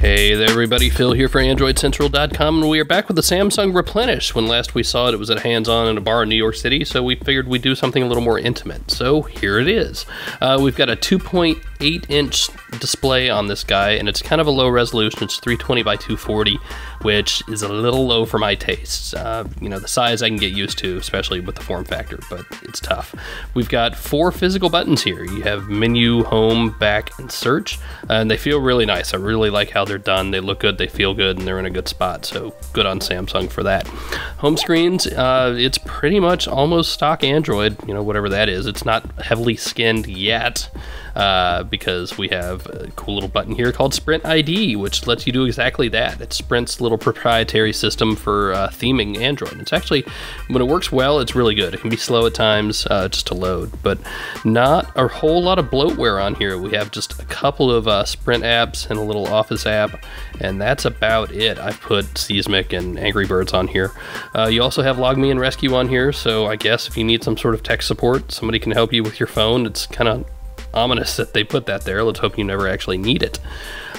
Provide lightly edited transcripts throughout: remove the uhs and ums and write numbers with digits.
Hey there everybody, Phil here for AndroidCentral.com, and we are back with the Samsung Replenish. When last we saw it was at hands-on in a bar in New York City, so we figured we'd do something a little more intimate. So here it is. We've got a 2.8-inch display on this guy, and it's kind of a low resolution. It's 320 by 240, which is a little low for my tastes. You know, the size I can get used to, especially with the form factor, but it's tough. We've got 4 physical buttons here. You have menu, home, back, and search, and they feel really nice. I really like how they're done. They look good, they feel good, and they're in a good spot, so good on Samsung for that. Home screens, it's pretty much almost stock Android, you know, whatever that is. It's not heavily skinned yet, because we have a cool little button here called Sprint ID, which lets you do exactly that. It's Sprint's little proprietary system for theming Android. It's actually, when it works well, it's really good. It can be slow at times just to load, but not a whole lot of bloatware on here. We have just a couple of Sprint apps and a little Office app, and that's about it. I've put Seismic and Angry Birds on here. You also have LogMe and Rescue on here, so I guess if you need some sort of tech support, somebody can help you with your phone. It's kind of ominous that they put that there. Let's hope you never actually need it.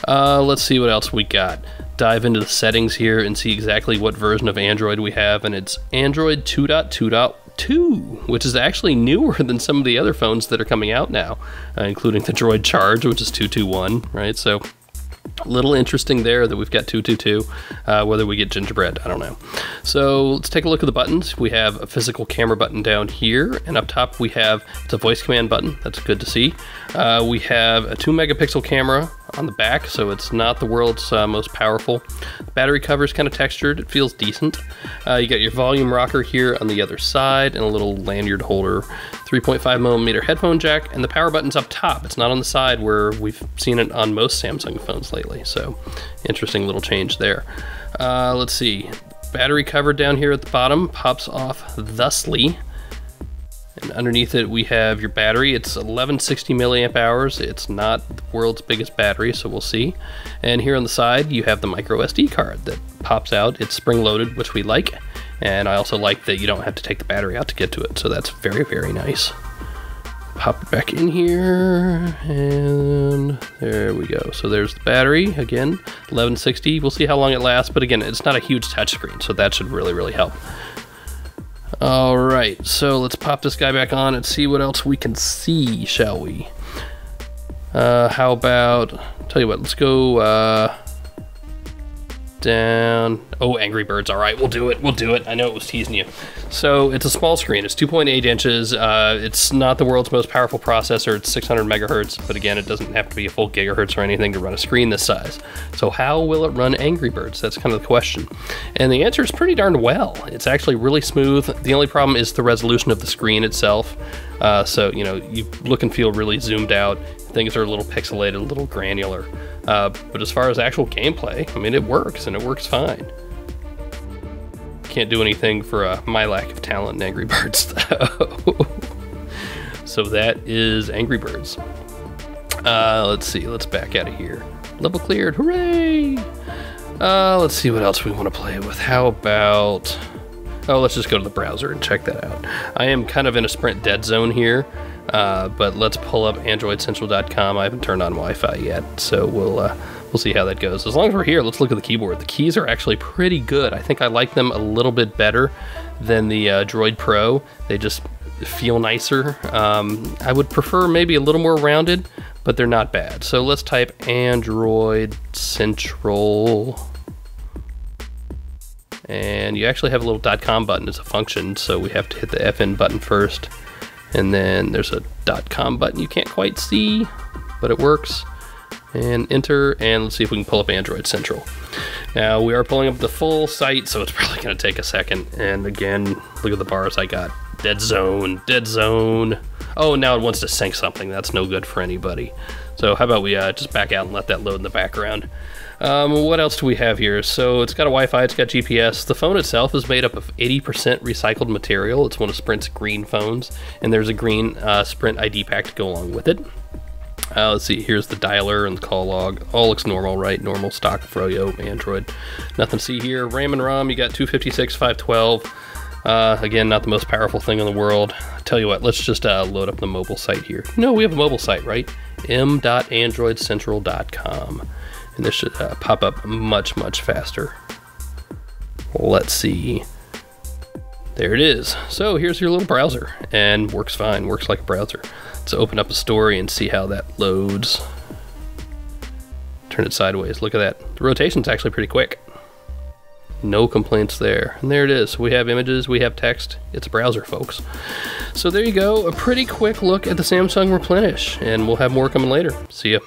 Let's see what else we got. Dive into the settings here and see exactly what version of Android we have, and it's Android 2.2.2, which is actually newer than some of the other phones that are coming out now, including the Droid Charge, which is 2.2.1, right? So a little interesting there that we've got 2.2.2. Whether we get Gingerbread, I don't know. So let's take a look at the buttons. We have a physical camera button down here, and up top we have the voice command button. That's good to see. We have a 2-megapixel camera on the back, so it's not the world's most powerful. The battery cover is kind of textured. It feels decent. You got your volume rocker here on the other side and a little lanyard holder, 3.5mm headphone jack, and the power button's up top. It's not on the side where we've seen it on most Samsung phones lately, so interesting little change there. Let's see. Battery cover down here at the bottom pops off thusly. And underneath it we have your battery. It's 1160 milliamp hours. It's not the world's biggest battery, so we'll see. And here on the side you have the micro SD card that pops out. It's spring loaded, which we like. And I also like that you don't have to take the battery out to get to it, so that's very, very nice. Pop it back in here, and there we go. So there's the battery, again, 1160. We'll see how long it lasts, but again, it's not a huge touchscreen, so that should really, really help. All right, so let's pop this guy back on and see what else we can see, shall we? How about, tell you what, let's go down. Oh, Angry Birds. All right, we'll do it. We'll do it. I know it was teasing you. So it's a small screen. It's 2.8 inches. It's not the world's most powerful processor. It's 600 megahertz, but again, it doesn't have to be a full gigahertz or anything to run a screen this size. So how will it run Angry Birds? That's kind of the question. And the answer is pretty darn well. It's actually really smooth. The only problem is the resolution of the screen itself. So, you know, you look and feel really zoomed out. Things are a little pixelated, a little granular. But as far as actual gameplay, I mean, it works, and it works fine. Can't do anything for my lack of talent in Angry Birds, though. So that is Angry Birds. Let's see, let's back out of here. Level cleared, hooray! Let's see what else we want to play with. How about... Oh, let's just go to the browser and check that out. I am kind of in a Sprint dead zone here. But let's pull up AndroidCentral.com. I haven't turned on Wi-Fi yet, so we'll see how that goes. As long as we're here, let's look at the keyboard. The keys are actually pretty good. I think I like them a little bit better than the Droid Pro. They just feel nicer. I would prefer maybe a little more rounded, but they're not bad. So let's type Android Central. And you actually have a little .com button as a function, so we have to hit the FN button first. And then there's a .com button you can't quite see, but it works. And enter, and let's see if we can pull up Android Central. Now, we are pulling up the full site, so it's probably going to take a second. And again, look at the bars I got. Dead zone, dead zone. Oh, now it wants to sync something. That's no good for anybody. So how about we just back out and let that load in the background. What else do we have here? So it's got a Wi-Fi, it's got GPS. The phone itself is made up of 80% recycled material. It's one of Sprint's green phones, and there's a green Sprint ID pack to go along with it. Let's see, here's the dialer and the call log. All looks normal, right? Normal stock Froyo Android. Nothing to see here. RAM and ROM, you got 256, 512. Again, not the most powerful thing in the world. Tell you what, let's just load up the mobile site here. No, we have a mobile site, right? m.androidcentral.com. And this should pop up much, much faster. Let's see. There it is. So here's your little browser, and works fine, works like a browser. Let's open up a story and see how that loads. Turn it sideways, look at that. The rotation's actually pretty quick. No complaints there. And there it is. We have images, we have text. It's a browser, folks. So there you go, a pretty quick look at the Samsung Replenish, and we'll have more coming later. See ya.